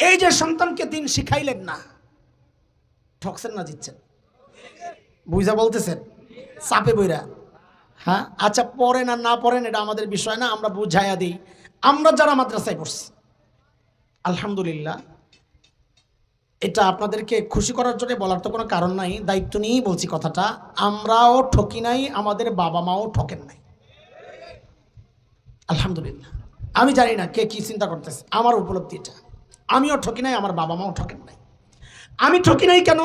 এই যে সন্তানকে দিন শিখাইলেন না, ঠকছেন না জিতছেন? বুঝা বলতেছেন? চাপে বইরা। হ্যাঁ আচ্ছা, পড়েন আর না পড়েন এটা আমাদের বিষয় না, আমরা বুঝাইয়া দিই। আমরা যারা মাদ্রাসায় পড়ছি আলহামদুলিল্লাহ, এটা আপনাদেরকে খুশি করার জন্য বলার তো কোনো কারণ নাই, দায়িত্ব নিয়েই বলছি কথাটা। আমরাও ঠকি নাই, আমাদের বাবা মাও ঠকেন নাই, আলহামদুলিল্লাহ। আমি জানি না কে কি চিন্তা করতেছে, আমার উপলব্ধি এটা। আমিও ঠকি নাই, আমার বাবা মাও ঠকেন নাই। আমি ঠকি নাই কেন?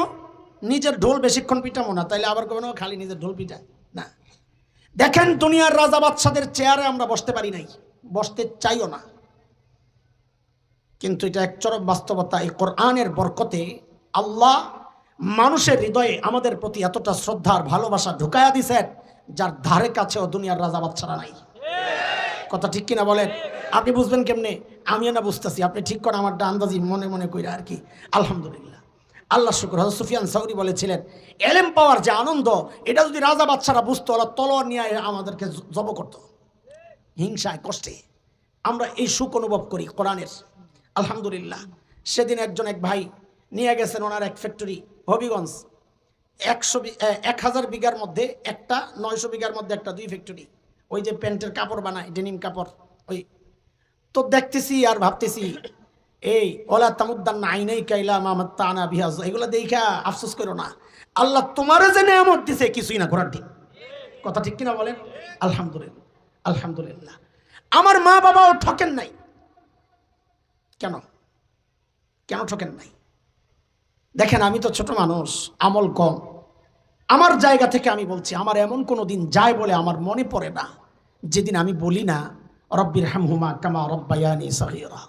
নিজের ঢোল বেশিক্ষণ পিটাবো না, তাইলে আবার কোনো খালি নিজের ঢোল পিটা না। দেখেন, দুনিয়ার রাজা বাদশাদের চেয়ারে আমরা বসতে পারি নাই, বসতে চাইও না, কিন্তু এটা এক চরম বাস্তবতা। এই কোরআনের বরকতে আল্লাহ মানুষের হৃদয়ে আমাদের প্রতি এতটা শ্রদ্ধার ভালোবাসা ঢুকায়া দিছেন, যার ধারে কাছেও দুনিয়ার রাজা বাদশারা নাই। কথা ঠিক কিনা বলেন? আপনি বুঝবেন কেমনে? আমিও না বুঝতেছি, আপনি ঠিক করে আমারটা আন্দাজি মনে মনে কইরা আর কি। আলহামদুলিল্লাহ, আল্লাহ শুকর। হযরত সুফিয়ান সাউরি বলেছিলেন, এলেম পাওয়ার যে আনন্দ, এটা যদি রাজা বাদশারা বুঝতো, ওরা তলোয়ার নিয়ে আমাদেরকে জব করত, হিংসায় কষ্টে। আমরা এই সুখ অনুভব করি কোরআনের, আলহামদুলিল্লাহ। সেদিন এক ভাই নিয়ে গেছেন ওনার এক ফ্যাক্টরি, হবিগঞ্জ। 1000 বিঘার মধ্যে একটা, 900 বিঘার মধ্যে একটা, 2 ফ্যাক্টরি। ওই যে প্যান্টের কাপড় বানায়, ডেনিম কাপড়। ওই তো দেখতেছি আর ভাবতেছি, এই ওলা তামুদ্দান আইনাই কাইলা মামাত তানা বিহাজ, এগুলো দেখা আফসোস করো না, আল্লাহ তোমারে যে নেয়ামত দিছে কিছুই না ঘোরার ঠিক। কথা ঠিক কিনা বলেন? আলহামদুলিল্লাহ, আলহামদুলিল্লাহ। আমার মা বাবাও ঠকেন নাই। কেন কেন ঠকেন নাই? দেখেন, আমি তো ছোট মানুষ, আমল কম। আমার জায়গা থেকে আমি বলছি, আমার এমন কোনো দিন যায় বলে আমার মনে পড়ে না যেদিন আমি বলি না রব্বির হামহুমা কামা রব্বায়ানি সগীরা।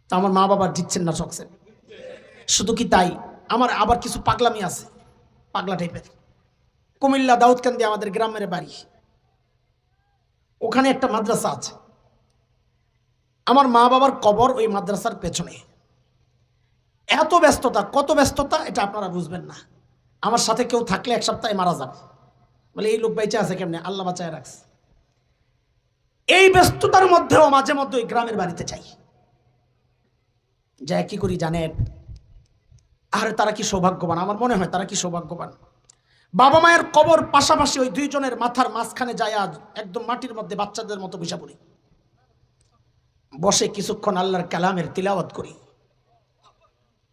তা আমার মা বাবা দিচ্ছেন না, ঠকছেন। শুধু কি তাই, আমার আবার কিছু পাগলামি আছে, পাগলা টাইপের। কুমিল্লা দাউদকান্দি আমাদের গ্রামের বাড়ি, ওখানে একটা মাদ্রাসা আছে। আমার মা বাবার কবর ওই মাদ্রাসার পেছনে। এত ব্যস্ততা, কত ব্যস্ততা এটা আপনারা বুঝবেন না। আমার সাথে কেউ থাকলে 1 সপ্তাহে মারা যাবে, বলে এই লোক বেঁচে আছে কেমনে, আল্লাহ বাঁচায় রাখছে। এই ব্যস্ততার মধ্যেও মাঝে মধ্যে ওই গ্রামের বাড়িতে চাই, যা কি করি জানেন? আর তারা কি সৌভাগ্যবান, আমার মনে হয় তারা কি সৌভাগ্যবান। বাবা মায়ের কবর পাশাপাশি, ওই 2 জনের মাথার মাঝখানে যায়, আজ একদম মাটির মধ্যে বাচ্চাদের মতো বসে পড়ি, বসে কিছুক্ষণ আল্লাহর কালামের তিলাওয়াত করি।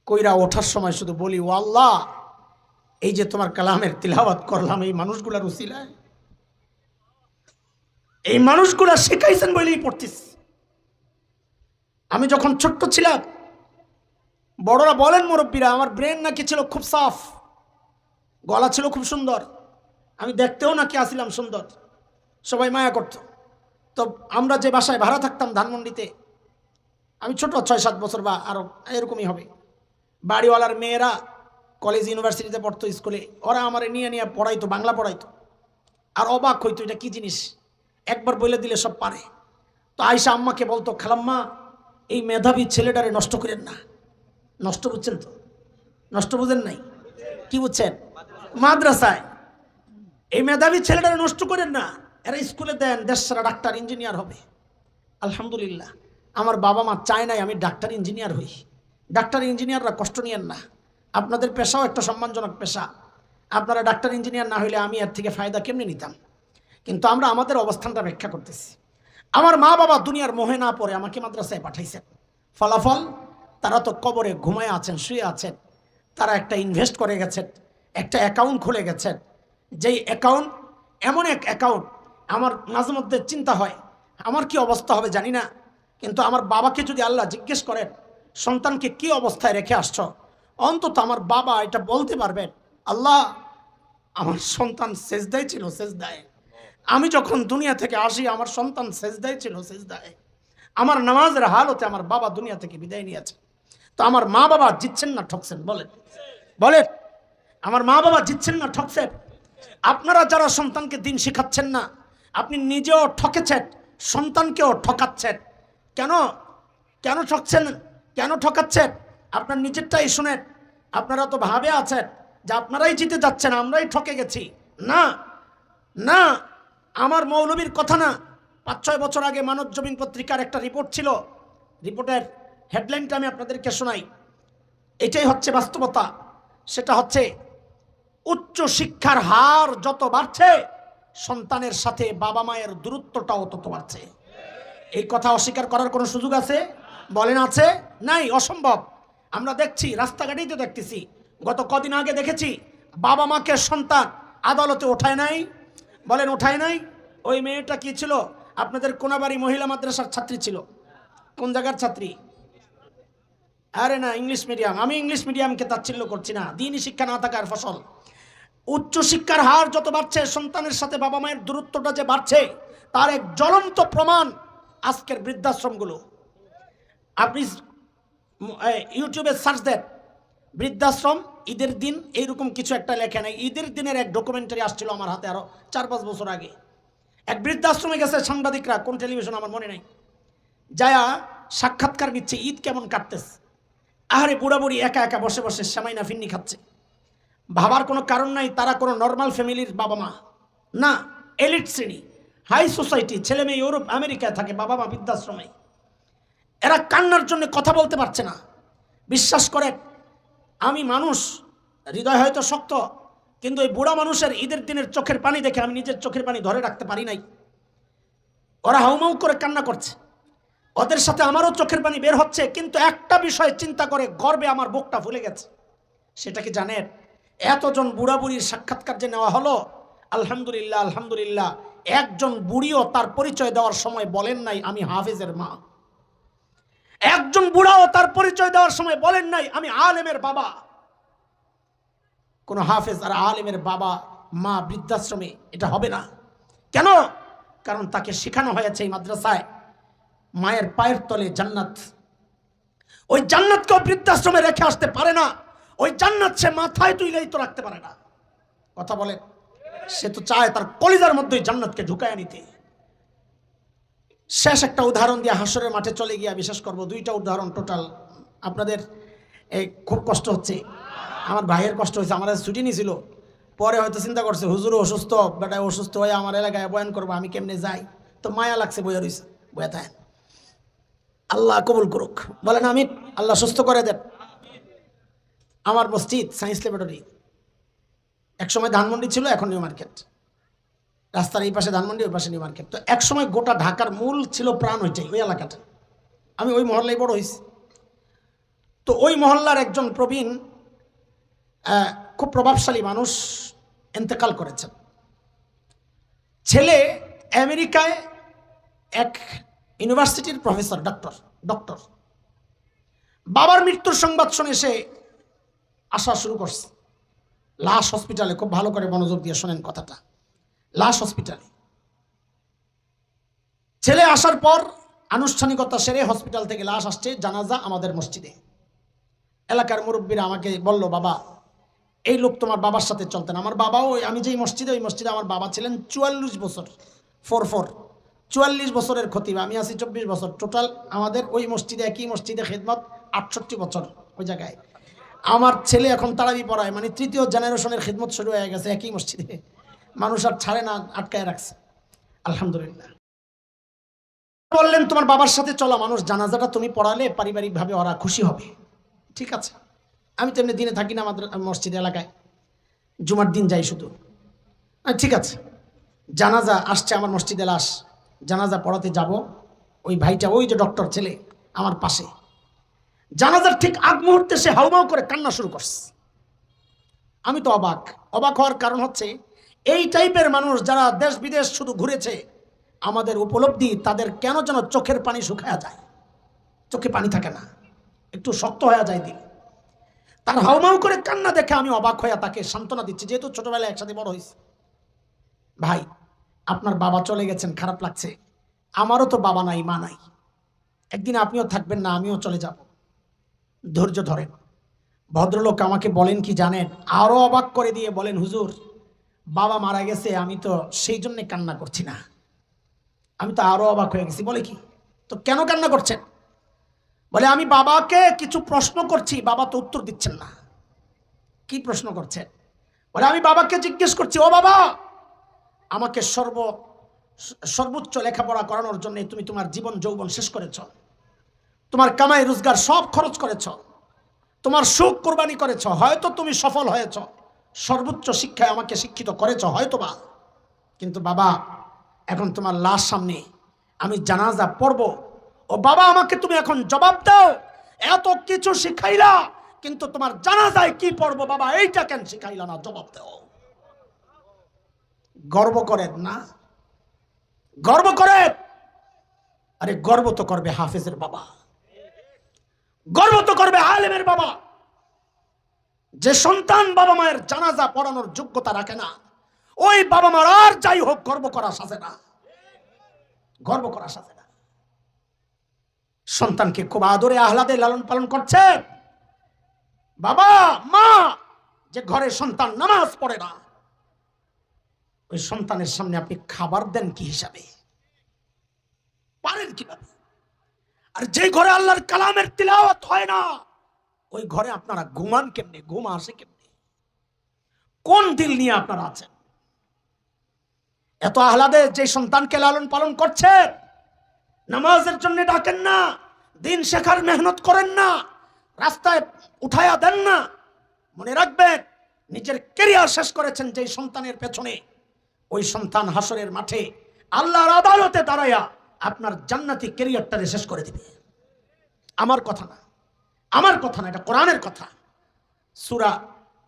কইরা ওঠার সময় শুধু বলি, ও আল্লাহ, এই যে তোমার কালামের তিলাওয়াত করলাম, এই মানুষগুলার উসিলায়, এই মানুষগুলা শিখাইছেন বলেই পড়তিস। আমি যখন ছোট্ট ছিলাম, বড়রা বলেন, মুরব্বীরা, আমার ব্রেন নাকি ছিল খুব সাফ, গলা ছিল খুব সুন্দর, আমি দেখতেও নাকি আসিলাম সুন্দর, সবাই মায়া করত। তো আমরা যে বাসায় ভাড়া থাকতাম ধানমন্ডিতে, আমি ছোট, 6-7 বছর বা আরো এরকমই হবে, বাড়িওয়ালার মেয়েরা কলেজ ইউনিভার্সিটিতে পড়তো, স্কুলে, ওরা আমার নিয়ে নিয়ে পড়াইতো, বাংলা পড়াইতো। আর অবাক হইতো, এটা কি জিনিস, একবার বলে দিলে সব পারে। তো আয়সা আম্মাকে বলতো, খালাম্মা, এই মেধাবী ছেলেটারে নষ্ট করেন না। নষ্ট বুঝছেন তো? নষ্ট বুঝেন নাই? কি বুঝছেন? মাদ্রাসায় এই মেধাবী ছেলেটারে নষ্ট করেন না, এরা স্কুলে দেন, দেশ সারা ডাক্তার ইঞ্জিনিয়ার হবে। আলহামদুলিল্লাহ, আমার বাবা মা চায় নাই আমি ডাক্তার ইঞ্জিনিয়ার হই। ডাক্তার ইঞ্জিনিয়াররা কষ্ট নিয়েন না, আপনাদের পেশাও একটা সম্মানজনক পেশা। আপনারা ডাক্তার ইঞ্জিনিয়ার না হইলে আমি এর থেকে ফায়দা কেমনে নিতাম? কিন্তু আমরা আমাদের অবস্থানটা ব্যাখ্যা করতেছি। আমার মা বাবা দুনিয়ার মোহে না পড়ে আমাকে মাদ্রাসায় পাঠাইছেন। ফলাফল, তারা তো কবরে ঘুমায় আছেন, শুয়ে আছেন। তারা একটা ইনভেস্ট করে গেছেন, একটা অ্যাকাউন্ট খুলে গেছেন, যেই অ্যাকাউন্ট এমন এক অ্যাকাউন্ট, আমার মাঝে মধ্যে চিন্তা হয় আমার কি অবস্থা হবে জানি না, কিন্তু আমার বাবাকে যদি আল্লাহ জিজ্ঞেস করেন সন্তানকে কি অবস্থায় রেখে আসছ, অন্তত আমার বাবা এটা বলতে পারবেন, আল্লাহ, আমার সন্তান সেজদায় ছিল, সেজদায়। আমি যখন দুনিয়া থেকে আসি আমার সন্তান সেজদায় ছিল, সেজদায়। আমার নামাজের হালতে আমার বাবা দুনিয়া থেকে বিদায় নিয়েছে। তো আমার মা বাবা জিতছেন না ঠকছেন? বলেন বলেন, আমার মা বাবা জিতছেন না ঠকছেন? আপনারা যারা সন্তানকে দিন শেখাচ্ছেন না, আপনি নিজেও ঠকেছেন, সন্তানকেও ঠকাচ্ছেন। কেন কেন ঠকছেন, কেন ঠকাচ্ছেন? আপনার নিজেরটাই শুনেন। আপনারা তো ভাবে আছেন যে আপনারাই জিতে যাচ্ছেন, আমরাই ঠকে গেছি। না না, আমার মৌলবীর কথা না। 5-6 বছর আগে মানব জমিন পত্রিকার একটা রিপোর্ট ছিল, রিপোর্টের হেডলাইনটা আমি আপনাদেরকে শোনাই। এটাই হচ্ছে বাস্তবতা। সেটা হচ্ছে উচ্চ শিক্ষার হার যত বাড়ছে, সন্তানের সাথে বাবা মায়ের দূরত্বটাও তত বাড়ছে। এই কথা অস্বীকার করার কোনো সুযোগ আছে? বলেন আছে? নাই, অসম্ভব। আমরা দেখছি, রাস্তাঘাটেই তো দেখতেছি। গত কদিন আগে দেখেছি বাবা মাকে সন্তান আদালতে ওঠায় নাই। বলেন ওঠায় নাই? ওই মেয়েটা কি ছিল? আপনাদের কোনাবাড়ি মহিলা মাদ্রাসার ছাত্রী ছিল। কোন জায়গার ছাত্রী? আরে না, ইংলিশ মিডিয়াম। আমি ইংলিশ মিডিয়ামকে তাচ্ছিল্য করছি না, দিনই শিক্ষা না থাকার ফসল। উচ্চ শিক্ষার হার যত বাড়ছে, সন্তানের সাথে বাবা মায়ের দূরত্বটা যে বাড়ছে, তার এক জ্বলন্ত প্রমাণ আজকের বৃদ্ধাশ্রমগুলো। আপনি ইউটিউবে সার্চ দেন বৃদ্ধাশ্রম ঈদের দিন, এইরকম কিছু একটা লেখা নেই। ঈদের দিনের এক ডকুমেন্টারি আসছিল আমার হাতে আরো 4-5 বছর আগে। এক বৃদ্ধাশ্রমে গেছে সাংবাদিকরা, কোন টেলিভিশন আমার মনে নেই, যায়া সাক্ষাৎকার নিচ্ছে ঈদ কেমন কাটতেছে। আহারে বুড়া বুড়ি একা একা বসে বসে সেমাইনা ফিন্নি খাচ্ছে। ভাবার কোনো কারণ নাই তারা কোনো নর্মাল ফ্যামিলির বাবা মা না, এলিট শ্রেণী, হাই সোসাইটি, ছেলে মেয়ে ইউরোপ আমেরিকায় থাকে, বাবা মা বৃদ্ধাশ্রমে। এরা কান্নার জন্য কথা বলতে পারছে না। বিশ্বাস করে, আমি মানুষ, হৃদয় হয়তো শক্ত, কিন্তু ওই বুড়া মানুষের ঈদের দিনের চোখের পানি দেখে আমি নিজের চোখের পানি ধরে রাখতে পারি নাই। ওরা হাউমাউ করে কান্না করছে, ওদের সাথে আমারও চোখের পানি বের হচ্ছে। কিন্তু একটা বিষয় চিন্তা করে গর্বে আমার বুকটা ফুলে গেছে। সেটা কি জানেন? এতজন বুড়া বুড়ির সাক্ষাৎকার যে নেওয়া হলো, আলহামদুলিল্লাহ আলহামদুলিল্লাহ, একজন বুড়িও তার পরিচয় দেওয়ার সময় বলেন নাই আমি হাফেজের মা। একজন বুড়াও তার পরিচয় দেওয়ার সময় বলেন নাই আমি আলেমের বাবা। কোন হাফেজ আর আলেমের বাবা মা বৃদ্ধাশ্রমে এটা হবে না। কেন? কারণ তাকে শেখানো হয়েছে এই মাদ্রাসায় মায়ের পায়ের তলে জান্নাত। ওই জান্নাতকেও বৃদ্ধাশ্রমে রেখে আসতে পারে না। ওই জান্নাত সে মাথায় তুইলেই তো রাখতে পারে না। কথা বলে, সে তো চায় তার কলিজার মধ্যে জান্নাতকে ঢুকায় নিতে। শেষ একটা উদাহরণ দিয়ে হাসরের মাঠে চলে গিয়া বিশেষ করব। 2টা উদাহরণ টোটাল। আপনাদের খুব কষ্ট হচ্ছে, আমার ভাইয়ের কষ্ট হয়েছে। আমার ছুটি নিয়েছিল, পরে হয়তো চিন্তা করছে হুজুরও অসুস্থ, বেটায় অসুস্থ হয়ে আমার এলাকায় বয়ান করবো, আমি কেমনে যাই। তো মায়া লাগছে, বইয়া রয়েছে, বয়া থাকেন। আল্লাহ কবুল করুক, বলেন আমি। আল্লাহ সুস্থ করে দেন। আমার মসজিদ সায়েন্স ল্যাবরেটরি একসময় ধানমন্ডি ছিল, এখন নিউ মার্কেট। রাস্তার এই পাশে ধানমন্ডি, ওই পাশে নিউ মার্কেট। তো একসময় গোটা ঢাকার মূল ছিল প্রাণ ওইটাই, ওই এলাকাটা। আমি ওই মহল্লায় বড় হয়েছি। তো ওই মহল্লার একজন প্রবীণ খুব প্রভাবশালী মানুষ ইন্তেকাল করেছেন। ছেলে আমেরিকায় এক ইউনিভার্সিটির প্রফেসর, ডক্টর। বাবার মৃত্যুর সংবাদ শুনে সে আসা শুরু করছে লাশ হসপিটালে। খুব ভালো করে মনোযোগ দিয়ে শোনেন কথাটা। লাশ হসপিটালে ছেলে আসার পর আনুষ্ঠানিকতা সেরে হসপিটাল থেকে লাশ আসছে, জানাজা আমাদের মসজিদে। এলাকার মুরব্বীরা আমাকে বলল, বাবা এই লোক তোমার বাবার সাথে চলতেন। আমার বাবাও, আমি যেই মসজিদে, ওই মসজিদে আমার বাবা ছিলেন 44 বছর, 44 বছরের খতিব। আমি আছি 24 বছর। টোটাল আমাদের ওই মসজিদে, একই মসজিদে খেদমত 68 বছর। ওই জায়গায় আমার ছেলে এখন তারাবি পড়ায়, মানে 3য় জেনারেশনের খেদমত শুরু হয়ে গেছে একই মসজিদে। মানুষ আর ছাড়ে না, আটকায় রাখছে। আলহামদুলিল্লাহ। বললেন তোমার বাবার সাথে চলা মানুষ, জানাজাটা তুমি পড়ালে পারিবারিকভাবে ওরা খুশি হবে। ঠিক আছে, আমি তো এমনি দিনে থাকি না আমাদের মসজিদ এলাকায়, জুমার দিন যাই শুধু। ঠিক আছে, জানাজা আসছে আমার মসজিদে, লাশ জানাজা পড়াতে যাব। ওই ভাইটা, ওই যে ডক্টর ছেলে, আমার পাশে। জানাজার ঠিক আগ মুহূর্তে সে হাউমাউ করে কান্না শুরু করছে। আমি তো অবাক হওয়ার কারণ হচ্ছে, এই টাইপের মানুষ যারা দেশ বিদেশ শুধু ঘুরেছে, আমাদের উপলব্ধি তাদের কেন যেন চোখের পানি শুকায়া যায়, চোখে পানি থাকে না, একটু শক্ত হয়ে যায় দিল। তার হাউমাউ করে কান্না দেখে আমি অবাক হয়ে তাকে সান্ত্বনা দিচ্ছি, যেহেতু ছোটবেলায় একসাথে বড় হয়েছে। ভাই, আপনার বাবা চলে গেছেন, খারাপ লাগছে। আমারও তো বাবা নাই, মা নাই। একদিন আপনিও থাকবেন না, আমিও চলে যাব। ধৈর্য ধরেন। ভদ্রলোক আমাকে বলেন কি জানেন? আরো অবাক করে দিয়ে বলেন, হুজুর বাবা মারা গেছে, আমি তো সেই জন্যে কান্না করছি না। আমি তো আরো অবাক হয়ে গেছি। বলে কি? তো কেন কান্না করছেন? বলে আমি বাবাকে কিছু প্রশ্ন করছি, বাবা তো উত্তর দিচ্ছেন না। কি প্রশ্ন করছেন? বলে আমি বাবাকে জিজ্ঞেস করছি, ও বাবা, আমাকে সর্বোচ্চ লেখাপড়া করানোর জন্য তুমি তোমার জীবন যৌবন শেষ করেছ, তোমার কামাই রোজগার সব খরচ করেছ, তোমার সুখ কোরবানি করেছ, হয়তো তুমি সফল হয়েছ, সর্বোচ্চ শিক্ষায় আমাকে শিক্ষিত করেছ হয়তোবা, কিন্তু বাবা এখন তোমার লাশ সামনে, আমি জানাজা পড়ব, ও বাবা আমাকে তুমি এখন জবাব দাও, এত কিছু শিখাইলা কিন্তু তোমার জানাজায় কি পড়বো বাবা এইটা কেন শিখাইলা না, জবাব দাও। গর্ব করেন না? গর্ব করেন? আরে গর্ব তো করবে হাফেজের বাবা, গর্ব তো করবে আলেমের বাবা। যে সন্তান বাবা মায়ের জানাজা পড়ানোর যোগ্যতা রাখে না, ওই বাবা মার আর যাই হোক গর্ব করা সাজে না, গর্ব করা সাজে না। সন্তানকে খুব আদরে আহ্লাদে লালন পালন করছে বাবা মা, যে ঘরে সন্তান নামাজ পড়ে না, ওই সন্তানের সামনে আপনি খাবার দেন কি হিসাবে, পারেন কিভাবে? আর যে ঘরে আল্লাহর কালামের তিলাওয়াত হয় না, ওই ঘরে আপনারা ঘুমান কেমনে, ঘুম আসে কেমনে? কোন দিল নিয়ে আপনারা আছেন? এত আহ্লাদে যে সন্তানকে লালন পালন করছেন, নামাজের জন্য ডাকেন না, দিন শেখার মেহনত করেন না, রাস্তায় উঠায়া দেন না, মনে রাখবেন নিজের ক্যারিয়ার শেষ করেছেন যেই সন্তানের পেছনে, ওই সন্তান হাসরের মাঠে আল্লাহর আদালতে দাঁড়ায়া আপনার জান্নাতি ক্যারিয়ারটারে শেষ করে দিবে। আমার কথা না, আমার কথা না, এটা কোরআনের কথা। সূরা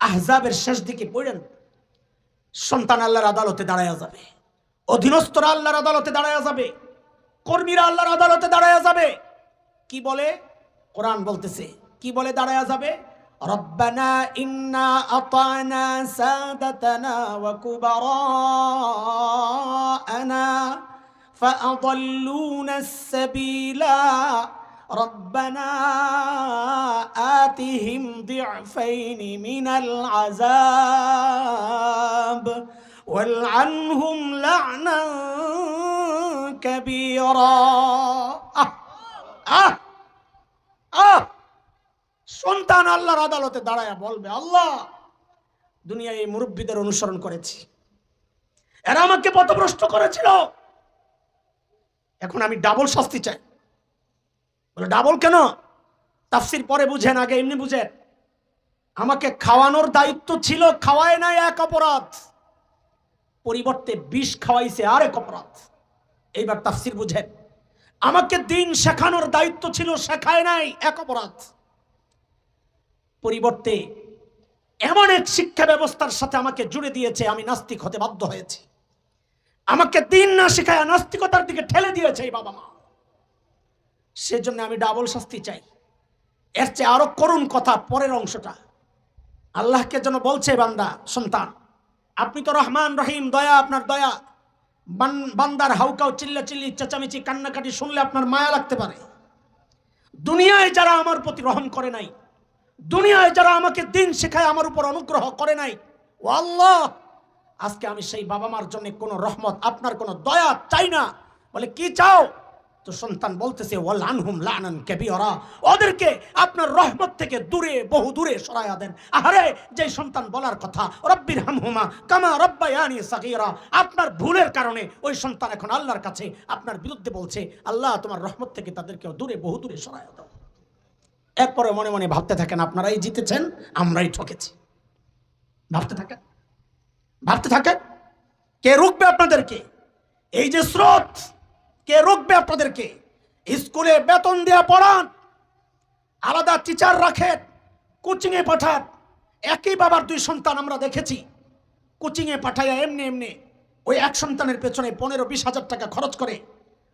আহজাবের শেষ দিকে পড়েন, সন্তান আল্লাহর আদালতে দাঁড়ায়া যাবে, অধীনস্থরা আল্লাহর আদালতে দাঁড়ায়া যাবে, কর্মীরা আল্লাহর আদালতে দাঁড়ায়া যাবে। কি বলে কোরআন বলতেছে, কি বলে দাঁড়ায়া যাবে? রব্বানা ইন্না আতানা সাদাতানা ওয়া কুবারানা ফাআদাল্লুনা আস-সাবিলা রব্বানা আতিহিম দি'ফাইনি মিনাল আযাব ওয়ালআনহুম লা'নান কাবীরা। সন্তান আল্লাহর আদালতে দাঁড়ায় বলবে, আল্লাহ দুনিয়ায় এই মুরব্বীদের অনুসরণ করেছি, এরা আমাকে পথভ্রষ্ট করেছিল, এখন আমি ডাবল শাস্তি চাই। বলে ডাবল কেন? তাফসীর পরে বুঝেন, আগে এমনি বুঝেন। আমাকে খাওয়ানোর দায়িত্ব ছিল, খাওয়ায় নাই এক অপরাধ, পরিবর্তে বিষ খাওয়াইছে আরেক অপরাধ। এইবার তাফসীর বুঝেন। আমাকে দিন শেখানোর দায়িত্ব ছিল, শেখায় নাই এক অপরাধ, পরিবর্তে এমন এক শিক্ষা ব্যবস্থার সাথে আমাকে জুড়ে দিয়েছে, আমি নাস্তিক হতে বাধ্য হয়েছি। আমাকে দিন না শেখায় নাস্তিকতার দিকে ঠেলে দিয়েছে এই বাবা মা, সেজন্য আমি ডাবল শাস্তি চাই। এর চেয়ে আরো করুণ কথা পরের অংশটা। আল্লাহকে যেন বলছে বান্দা, সন্তান আপনি তো রহমান রহিম, দয়া আপনার দয়া, বান্দার হাউকাও চিল্লাচিল্লি চেঁচামেচি কান্নাকাটি শুনলে আপনার মায়া লাগতে পারে। দুনিয়ায় যারা আমার প্রতি রহম করে নাই, দুনিয়ায় যারা আমাকে দিন শেখায় আমার উপর অনুগ্রহ করে নাই, ও আল্লাহ আজকে আমি সেই বাবা মার জন্য কোনো রহমত, আপনার কোনো দয়া চাই না। বলে কি চাও? তো সন্তান বলতেছে ওয়ালআনহুম লা'নান কাবীরা, ওদেরকে আপনার রহমত থেকে দূরে, বহু দূরে সরায়া দেন। আরে যে সন্তান বলার কথা রব্বির হামহুমা কামা রব্বায়ানি সাগীরা, আপনার ভুলের কারণে ওই সন্তান এখন আল্লাহর কাছে আপনার বিরুদ্ধে বলছে, আল্লাহ তোমার রহমত থেকে তাদেরকে দূরে, বহু দূরে সরায়া দাও। এরপরে মনে মনে ভাবতে থাকেন আপনারাই জিতেছেন, আমরাই ঠকেছি। ভাবতে থাকেন, ভাবতে থাকেন। কে রুখবে আপনাদেরকে? এই যে স্রোত, কে রুখবে আপনাদেরকে? স্কুলে বেতন দেয়া পড়ান, আলাদা টিচার রাখেন, কোচিংয়ে পাঠান। একই বাবার দুই সন্তান আমরা দেখেছি, কোচিংয়ে পাঠাইয়া এমনি এমনি ওই এক সন্তানের পেছনে 15-20 হাজার টাকা খরচ করে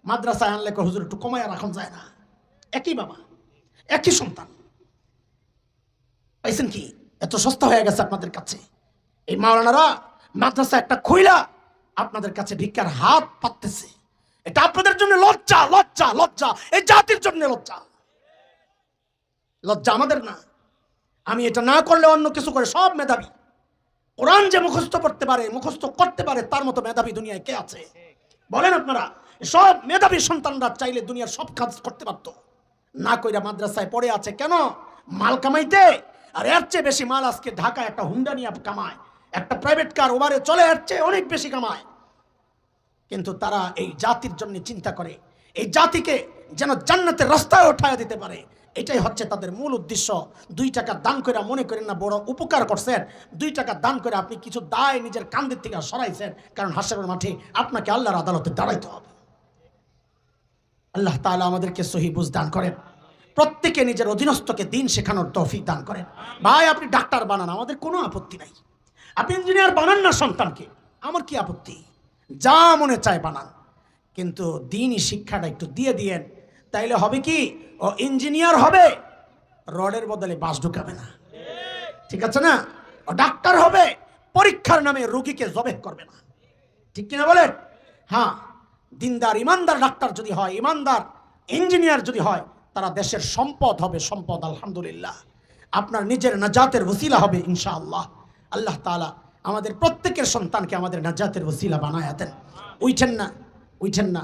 মাদ্রাসায় আনলে হুজুর একটু কমায়া রাখুন যায় না? একই বাবা, একই সন্তান। পাইছেন কি? এত সস্তা হয়ে গেছে আপনাদের কাছে। এই মাওলানারা মাদ্রাসা একটা খুইলা আপনাদের কাছে ভিক্ষার হাত পাততেছে। এটা আপনাদের জন্য লজ্জা, লজ্জা, লজ্জা, এই জাতির জন্য লজ্জা। লজ্জা আমাদের না। আমি এটা না করলে অন্য কিছু করে সব মেধাবী। কোরআন যে মুখস্থ করতে পারে, মুখস্থ করতে পারে, তার মতো মেধাবী দুনিয়ায় কে আছে বলেন আপনারা? সব মেধাবী সন্তানরা চাইলে দুনিয়ার সব কাজ করতে পারত, না কইরা মাদ্রাসায় পড়ে আছে কেন? মাল কামাইতে। আর এর চেয়ে বেশি মাল আজকে ঢাকায় একটা হুন্ডা নিয়ে কামায়, একটা প্রাইভেট কার ওভারে চলে, এর চেয়ে অনেক বেশি কামায়। কিন্তু তারা এই জাতির জন্য চিন্তা করে, এই জাতিকে যেন জান্নাতের রাস্তায় উঠায় দিতে পারে, এটাই হচ্ছে তাদের মূল উদ্দেশ্য। 2 টাকা দান করে মনে করেন না বড় উপকার করছেন, 2 টাকা দান করে আপনি কিছু দায় নিজের কাঁধের থেকে সরাইছেন, কারণ হাসরের মাঠে আপনাকে আল্লাহর আদালতে দাঁড়াইতে হবে। আল্লাহ তাআলা আমাদেরকে সহি বুঝ দান করেন, প্রত্যেকে নিজের অধীনস্থকে দিন শেখানোর তৌফিক দান করেন। ভাই আপনি ডাক্তার বানান, আমাদের কোনো আপত্তি নাই। আপনি ইঞ্জিনিয়ার বানান না সন্তানকে, আমার কি আপত্তি, যা মনে চায় বানান, কিন্তু দিনই শিক্ষাটা একটু দিয়ে দিয়েন, তাইলে হবে কি ও ইঞ্জিনিয়ার হবে, রডের বদলে বাঁশ ঢুকাবে না, ঠিক আছে না? ও ডাক্তার হবে, পরীক্ষার নামে রোগীকে জবেহ করবে না, ঠিক কিনা বলেন? হ্যাঁ, দিনদার ইমানদার ডাক্তার যদি হয়, ইমানদার ইঞ্জিনিয়ার যদি হয়, তারা দেশের সম্পদ হবে, সম্পদ। আলহামদুলিল্লাহ, আপনার নিজের নাজাতের ওসিলা হবে ইনশাআল্লাহ। আল্লাহ তাআলা আমাদের প্রত্যেকের সন্তানকে আমাদের নাজাতের ওসিলা বানায়া দেন। উঠেন না, উঠেন না,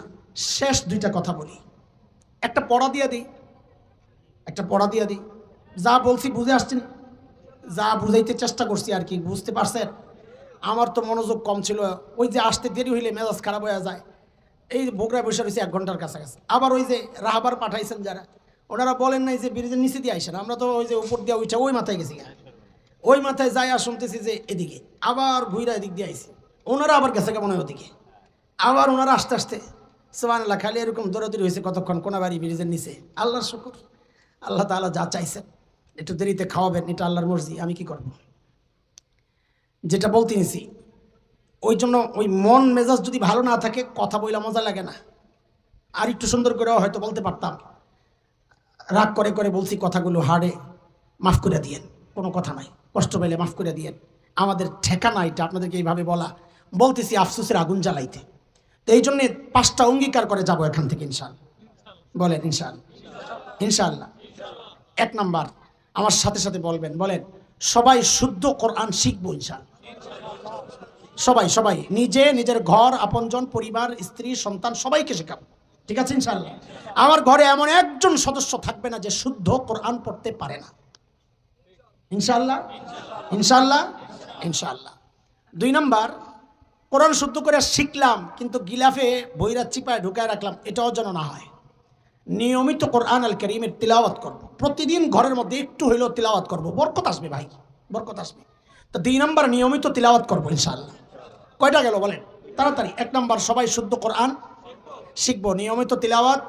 শেষ 2টা কথা বলি, একটা পড়া দিয়ে দিই, একটা পড়া দিয়ে দিই। যা বলছি বুঝে আসছেন, যা বুঝাইতে চেষ্টা করছি আর কি, বুঝতে পারছেন? আমার তো মনোযোগ কম ছিল, ওই যে আসতে দেরি হইলে মেজাজ খারাপ হয়ে যায়। এই বগুড়ায় বসে রয়েছে 1 ঘন্টার কাছাকাছি। আবার ওই যে রাহাবার পাঠাইছেন যারা, ওনারা বলেন নাই যে ব্রিজের নিচে দিয়ে আইসেন, আমরা তো ওই যে উপর দিয়ে উঠে ওই মাথায় গেছি, ওই মাথায় যাই আর শুনতেছি যে এদিকে, আবার ঘুরা এদিক দিয়ে আইসি, ওনারা আবার গেছে কেমন হয় ওদিকে, আবার ওনারা আস্তে আস্তে সুবহানাল্লাহ, খালি এরকম দৌড়াদৌড়ি হয়েছে কতক্ষণ কোনাবাড়ি ব্রিজের নিচে। আল্লাহর শুকর, আল্লাহ তাআলা যা চাইছেন, একটু দেরিতে খাওয়াবেন, এটা আল্লাহর মর্জি, আমি কি করব। যেটা বলতে নিছি, ওই জন্য ওই মন মেজাজ যদি ভালো না থাকে, কথা বইলা মজা লাগে না। আর একটু সুন্দর করেও হয়তো বলতে পারতাম, রাগ করে করে বলছি কথাগুলো, হাড়ে মাফ করে দিয়েন, কোনো কথা নাই, কষ্ট পেলে মাফ করে দিয়েন। আমাদের ঠেকানা এটা আপনাদেরকে এইভাবে বলা, বলতেছি আফসোসের আগুন জ্বালাইতে। তো এই জন্যে 5টা অঙ্গীকার করে যাব এখান থেকে ইনশাআল্লাহ। বলেন ইনশাআল্লাহ, ইনশাআল্লাহ। 1 নাম্বার, আমার সাথে সাথে বলবেন, বলেন সবাই শুদ্ধ কোরআন শিখবো ইনশাআল্লাহ। সবাই সবাই নিজে, নিজের ঘর, আপনজন, পরিবার, স্ত্রী, সন্তান সবাইকে শেখাবো, ঠিক আছে ইনশাআল্লাহ। আমার ঘরে এমন একজন সদস্য থাকবে না যে শুদ্ধ কোরআন পড়তে পারে না, ইনশাআল্লাহ, ইনশাআল্লাহ, ইনশাআল্লাহ। 2 নাম্বার, কোরআন শুদ্ধ করে শিখলাম কিন্তু গিলাফে বইরা চিপায় ঢুকায় রাখলাম, এটাও যেন না হয়। নিয়মিত কোরআন আল কারীমের তিলাওয়াত করব, প্রতিদিন ঘরের মধ্যে একটু হইলেও তিলাওয়াত করব, বরকত আসবে ভাই, বরকত আসবে। তো 2 নাম্বার, নিয়মিত তিলাওয়াত করবো ইনশাআল্লাহ। কয়টা গেল বলেন তাড়াতাড়ি? 1 নাম্বার, সবাই শুদ্ধ কোরআন শিখবো, নিয়মিত তিলাওয়াত।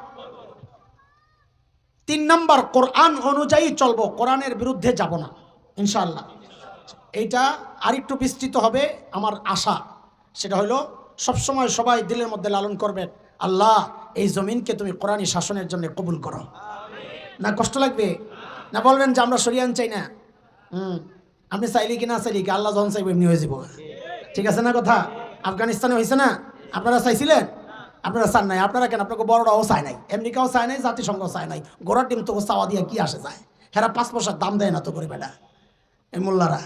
3 নাম্বার, কোরআন অনুযায়ী চলবো, কোরআনের বিরুদ্ধে যাব না ইনশাআল্লাহ। এইটা আরেকটু বিস্তৃত হবে আমার আশা, সেটা হলো সবসময় সবাই দিলের মধ্যে লালন করবেন, আল্লাহ এই জমিনকে তুমি কোরআনী শাসনের জন্য কবুল করো। না কষ্ট লাগবে? না বলবেন যে আমরা শরিয়ান চাই না? আপনি চাইলে কি না চাইলে কি, আল্লাহ যখন চাইবে এমনি হয়ে যাব, ঠিক আছে না কথা? আফগানিস্তানে হয়েছে না, আপনারা চাইছিলেন? আপনারা চান নাই, আপনারা কেন, আপনাকে বড়রাও চায় নাই, আমেরিকাও চায় নাই, জাতিসংঘ চায় নাই, গোড়ার ডিম তো চাওয়া দিয়া কি আসে যায়, হেরা 5 পয়সার দাম দেয় না তো করে বেটা এই মোল্লারা।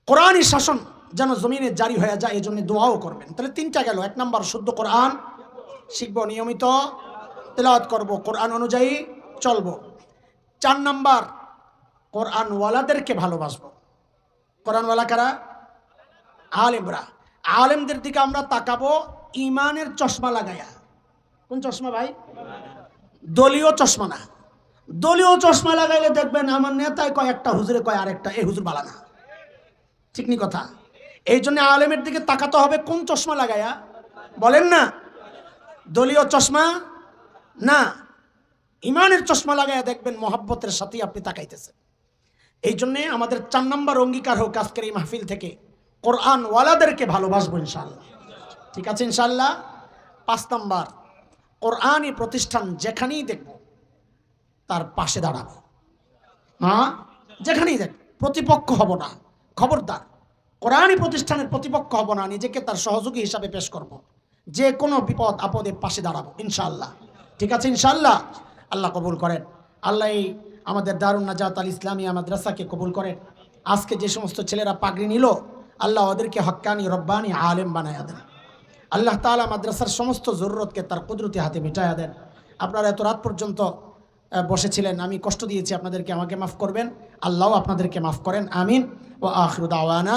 কোরআনী শাসন যেন জমিনে জারি হয়ে যায়, এই জন্য দোয়াও করবেন। তাহলে 3টা গেল। 1 নাম্বার, শুদ্ধ কোরআন শিখবো, নিয়মিত তেলাওয়াত করব, কোরআন অনুযায়ী চলবো। 4 নাম্বার, কোরআনওয়ালাদেরকে ভালোবাসবো। কোরআনওয়ালা কারা? আলেমরা। আলেমদের দিকে আমরা তাকাবো ইমানের চশমা লাগাইয়া। কোন চশমা ভাই? দলীয় চশমা না। দলীয় চশমা লাগাইলে দেখবেন আমার নেতায় কয় একটা, হুজুরে কয় আরেকটা, এই হুজুর বালা না, ঠিক নি কথা? এই জন্য আলেমের দিকে তাকাতে হবে কোন চশমা লাগাইয়া, বলেন না? দলীয় চশমা না, ইমানের চশমা লাগাইয়া দেখবেন মহব্বতের সাথে আপনি তাকাইতেছেন। এই জন্যে আমাদের 4 নাম্বার অঙ্গীকার হোক আজকের এই মাহফিল থেকে, কোরআনওয়ালাদেরকে ভালোবাসবো ইনশাআল্লাহ, ঠিক আছে ইনশাআল্লাহ। 5 নাম্বার, কোরআনী প্রতিষ্ঠান যেখানেই দেখব তার পাশে দাঁড়াবো। হ্যাঁ, যেখানেই দেখ, প্রতিপক্ষ হব না, খবরদার। কোরআনী প্রতিষ্ঠানের প্রতিপক্ষ হব না, নিজেকে তার সহযোগী হিসাবে পেশ করব, যে কোনো বিপদ আপদে পাশে দাঁড়াবো ইনশাআল্লাহ, ঠিক আছে ইনশাআল্লাহ। আল্লাহ কবুল করেন, আল্লাহ এই আমাদের দারুন নাজাত আল ইসলামিয়া মাদ্রাসাকে কবুল করেন। আজকে যে সমস্ত ছেলেরা পাগড়ি নিল, আল্লাহ ওদেরকে হক্কানি রব্বানি আলেম বানায়া দেন। আল্লাহ তাআলা মাদ্রাসার সমস্ত জরুরতকে তার কুদরতি হাতে মিটায়া দেন। আপনারা এত রাত পর্যন্ত বসেছিলেন, আমি কষ্ট দিয়েছি আপনাদেরকে, আমাকে মাফ করবেন, আল্লাহ আপনাদেরকে মাফ করেন, আমিন। ওয়া আখিরু দাওয়ানা